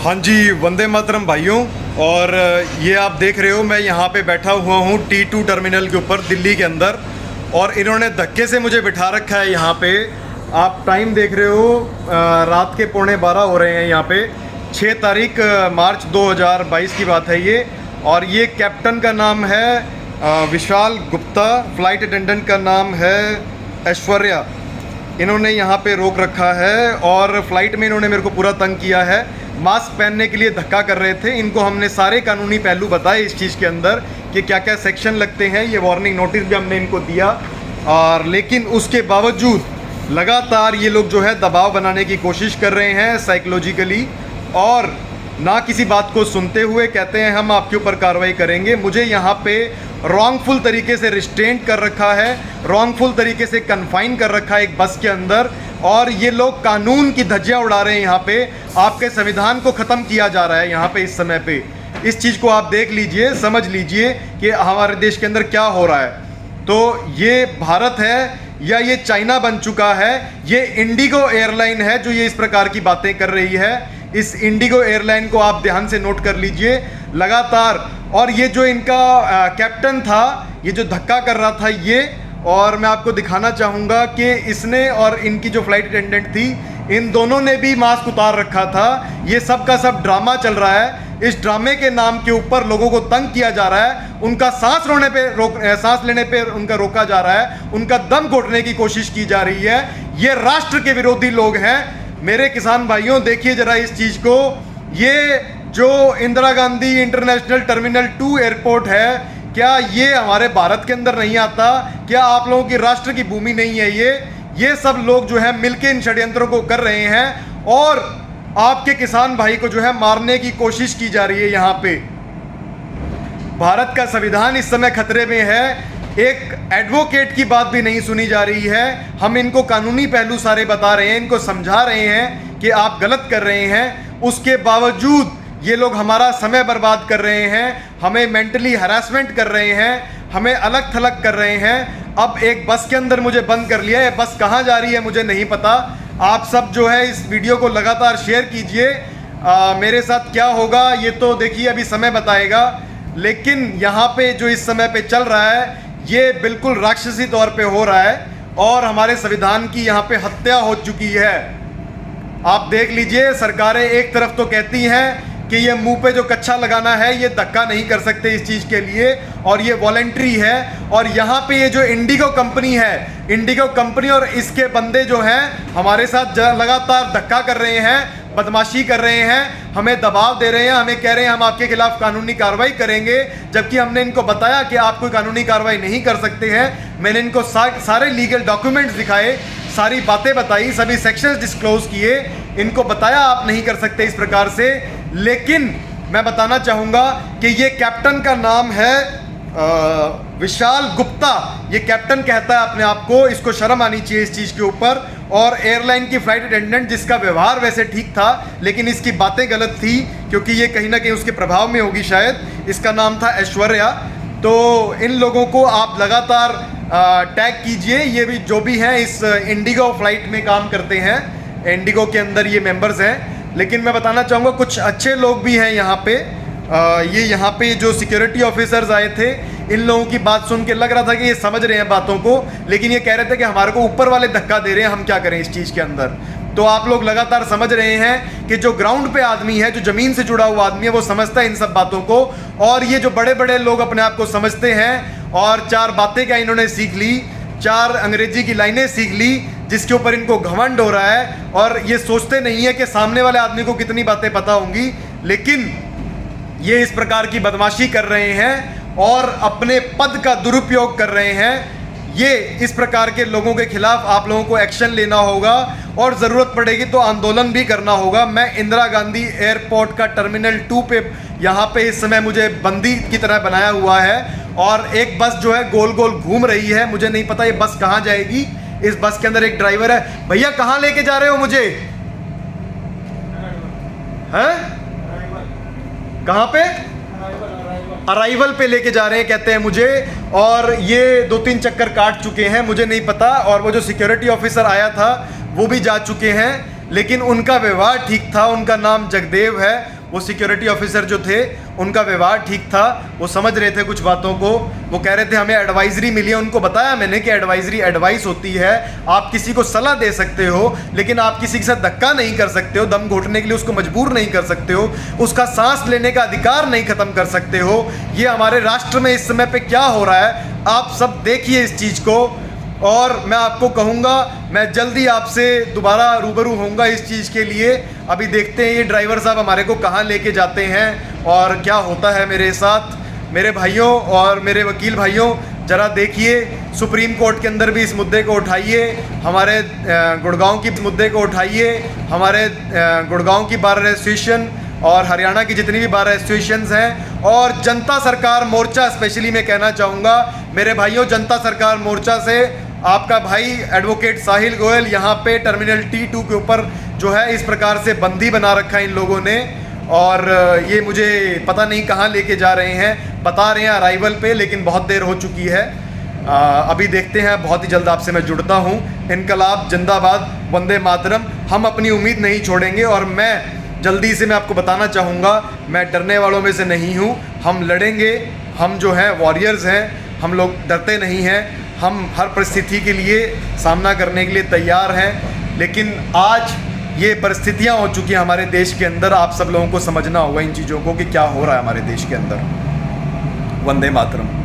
हाँ जी, वंदे मातरम भाइयों। और ये आप देख रहे हो, मैं यहाँ पे बैठा हुआ हूँ T2 टर्मिनल के ऊपर दिल्ली के अंदर, और इन्होंने धक्के से मुझे बिठा रखा है यहाँ पे। आप टाइम देख रहे हो, रात के 11:15 हो रहे हैं यहाँ पे। 6 तारीख मार्च 2022 की बात है ये। और ये कैप्टन का नाम है विशाल गुप्ता, फ़्लाइट अटेंडेंट का नाम है ऐश्वर्या। इन्होंने यहाँ पे रोक रखा है और फ़्लाइट में इन्होंने मेरे को पूरा तंग किया है। मास्क पहनने के लिए धक्का कर रहे थे। इनको हमने सारे कानूनी पहलू बताए इस चीज़ के अंदर कि क्या क्या सेक्शन लगते हैं। ये वार्निंग नोटिस भी हमने इनको दिया, और लेकिन उसके बावजूद लगातार ये लोग जो है दबाव बनाने की कोशिश कर रहे हैं साइकोलॉजिकली, और ना किसी बात को सुनते हुए कहते हैं हम आपके ऊपर कार्रवाई करेंगे। मुझे यहाँ पे रॉन्गफुल तरीके से रिस्ट्रेंट कर रखा है, रॉन्गफुल तरीके से कन्फाइन कर रखा है एक बस के अंदर, और ये लोग कानून की धज्जियाँ उड़ा रहे हैं। यहाँ पे आपके संविधान को ख़त्म किया जा रहा है यहाँ पे इस समय पे। इस चीज़ को आप देख लीजिए, समझ लीजिए कि हमारे देश के अंदर क्या हो रहा है। तो ये भारत है या ये चाइना बन चुका है? ये इंडिगो एयरलाइन है जो ये इस प्रकार की बातें कर रही है। इस इंडिगो एयरलाइन को आप ध्यान से नोट कर लीजिए लगातार। और ये जो इनका कैप्टन था, ये जो धक्का कर रहा था ये, और मैं आपको दिखाना चाहूँगा कि इसने और इनकी जो फ्लाइट अटेंडेंट थी, इन दोनों ने भी मास्क उतार रखा था। ये सब का सब ड्रामा चल रहा है। इस ड्रामे के नाम के ऊपर लोगों को तंग किया जा रहा है। उनका सांस लेने पे उनका रोका जा रहा है, उनका दम घोटने की कोशिश की जा रही है। ये राष्ट्र के विरोधी लोग हैं। मेरे किसान भाइयों, देखिए जरा इस चीज़ को। ये जो Indira Gandhi international terminal 2 airport है, क्या ये हमारे भारत के अंदर नहीं आता? क्या आप लोगों की राष्ट्र की भूमि नहीं है ये सब लोग जो है मिलके इन षड्यंत्रों को कर रहे हैं, और आपके किसान भाई को जो है मारने की कोशिश की जा रही है यहाँ पे। भारत का संविधान इस समय खतरे में है। एक एडवोकेट की बात भी नहीं सुनी जा रही है। हम इनको कानूनी पहलू सारे बता रहे हैं, इनको समझा रहे हैं कि आप गलत कर रहे हैं। उसके बावजूद ये लोग हमारा समय बर्बाद कर रहे हैं, हमें मेंटली हरासमेंट कर रहे हैं, हमें अलग थलग कर रहे हैं। अब एक बस के अंदर मुझे बंद कर लिया है। बस कहाँ जा रही है मुझे नहीं पता। आप सब जो है इस वीडियो को लगातार शेयर कीजिए। मेरे साथ क्या होगा ये तो देखिए अभी समय बताएगा, लेकिन यहाँ पे जो इस समय पे चल रहा है ये बिल्कुल राक्षसी तौर पे हो रहा है, और हमारे संविधान की यहाँ पे हत्या हो चुकी है। आप देख लीजिए, सरकारें एक तरफ तो कहती हैं कि ये मुंह पे जो कच्छा लगाना है ये धक्का नहीं कर सकते इस चीज़ के लिए, और ये वॉलंटरी है। और यहाँ पे ये जो इंडिगो कंपनी है, इंडिगो कंपनी और इसके बंदे जो हैं हमारे साथ लगातार धक्का कर रहे हैं, बदमाशी कर रहे हैं, हमें दबाव दे रहे हैं, हमें कह रहे हैं हम आपके खिलाफ कानूनी कार्रवाई करेंगे, जबकि हमने इनको बताया कि आप कोई कानूनी कार्रवाई नहीं कर सकते हैं। मैंने इनको सारे लीगल डॉक्यूमेंट्स दिखाए, सारी बातें बताई, सभी सेक्शंस डिस्क्लोज किए, इनको बताया आप नहीं कर सकते इस प्रकार से। लेकिन मैं बताना चाहूँगा कि ये कैप्टन का नाम है विशाल गुप्ता। ये कैप्टन कहता है अपने आप को, इसको शर्म आनी चाहिए इस चीज़ के ऊपर। और एयरलाइन की फ़्लाइट अटेंडेंट जिसका व्यवहार वैसे ठीक था, लेकिन इसकी बातें गलत थी, क्योंकि ये कहीं ना कहीं उसके प्रभाव में होगी शायद। इसका नाम था ऐश्वर्या। तो इन लोगों को आप लगातार टैग कीजिए। ये भी जो भी हैं इस इंडिगो फ्लाइट में काम करते हैं, इंडिगो के अंदर ये मेंबर्स हैं। लेकिन मैं बताना चाहूँगा कुछ अच्छे लोग भी हैं यहाँ पे। ये यहाँ पे जो सिक्योरिटी ऑफिसर्स आए थे, इन लोगों की बात सुन के लग रहा था कि ये समझ रहे हैं बातों को, लेकिन ये कह रहे थे कि हमारे को ऊपर वाले धक्का दे रहे हैं, हम क्या करें इस चीज़ के अंदर। तो आप लोग लगातार समझ रहे हैं कि जो ग्राउंड पे आदमी है, जो ज़मीन से जुड़ा हुआ आदमी है, वो समझता है इन सब बातों को। और ये जो बड़े बड़े लोग अपने आप को समझते हैं, और 4 बातें क्या इन्होंने सीख ली, 4 अंग्रेजी की लाइनें सीख ली, जिसके ऊपर इनको घमंड हो रहा है, और ये सोचते नहीं है कि सामने वाले आदमी को कितनी बातें पता होंगी। लेकिन ये इस प्रकार की बदमाशी कर रहे हैं और अपने पद का दुरुपयोग कर रहे हैं। ये इस प्रकार के लोगों के खिलाफ आप लोगों को एक्शन लेना होगा, और ज़रूरत पड़ेगी तो आंदोलन भी करना होगा। मैं इंदिरा गांधी एयरपोर्ट का टर्मिनल 2 पे यहाँ पे इस समय मुझे बंदी की तरह बनाया हुआ है, और एक बस जो है गोल गोल घूम रही है। मुझे नहीं पता ये बस कहाँ जाएगी। इस बस के अंदर एक ड्राइवर है। भैया कहाँ लेके जा रहे हो मुझे? हैं? कहाँ पे? अराइवल पे लेके जा रहे हैं कहते हैं मुझे, और ये 2-3 चक्कर काट चुके हैं, मुझे नहीं पता। और वो जो सिक्योरिटी ऑफिसर आया था वो भी जा चुके हैं, लेकिन उनका व्यवहार ठीक था। उनका नाम जगदेव है, वो सिक्योरिटी ऑफिसर जो थे उनका व्यवहार ठीक था, वो समझ रहे थे कुछ बातों को। वो कह रहे थे हमें एडवाइजरी मिली है, उनको बताया मैंने कि एडवाइजरी एडवाइस होती है, आप किसी को सलाह दे सकते हो लेकिन आप किसी के साथ धक्का नहीं कर सकते हो, दम घोटने के लिए उसको मजबूर नहीं कर सकते हो, उसका सांस लेने का अधिकार नहीं खत्म कर सकते हो। ये हमारे राष्ट्र में इस समय पे क्या हो रहा है, आप सब देखिए इस चीज़ को। और मैं आपको कहूँगा मैं जल्दी आपसे दोबारा रूबरू होऊंगा इस चीज़ के लिए। अभी देखते हैं ये ड्राइवर साहब हमारे को कहाँ लेके जाते हैं और क्या होता है मेरे साथ। मेरे भाइयों और मेरे वकील भाइयों, ज़रा देखिए, सुप्रीम कोर्ट के अंदर भी इस मुद्दे को उठाइए, हमारे गुड़गांव की मुद्दे को उठाइए, हमारे गुड़गांव की बार एसोसिएशन और हरियाणा की जितनी भी बार एसोसिएशंस हैं और जनता सरकार मोर्चा स्पेशली मैं कहना चाहूँगा मेरे भाइयों, जनता सरकार मोर्चा से आपका भाई एडवोकेट साहिल गोयल यहाँ पे टर्मिनल T2 के ऊपर जो है इस प्रकार से बंदी बना रखा है इन लोगों ने। और ये मुझे पता नहीं कहाँ लेके जा रहे हैं, बता रहे हैं अराइवल पे, लेकिन बहुत देर हो चुकी है। अभी देखते हैं, बहुत ही जल्द आपसे मैं जुड़ता हूँ। इनकलाब जिंदाबाद, वंदे मातरम। हम अपनी उम्मीद नहीं छोड़ेंगे और मैं जल्दी से मैं आपको बताना चाहूँगा, मैं डरने वालों में से नहीं हूँ। हम लड़ेंगे, हम जो हैं वॉरियर्स हैं, हम लोग डरते नहीं हैं, हम हर परिस्थिति के लिए सामना करने के लिए तैयार हैं। लेकिन आज ये परिस्थितियाँ हो चुकी हैं हमारे देश के अंदर, आप सब लोगों को समझना होगा इन चीज़ों को कि क्या हो रहा है हमारे देश के अंदर। वंदे मातरम।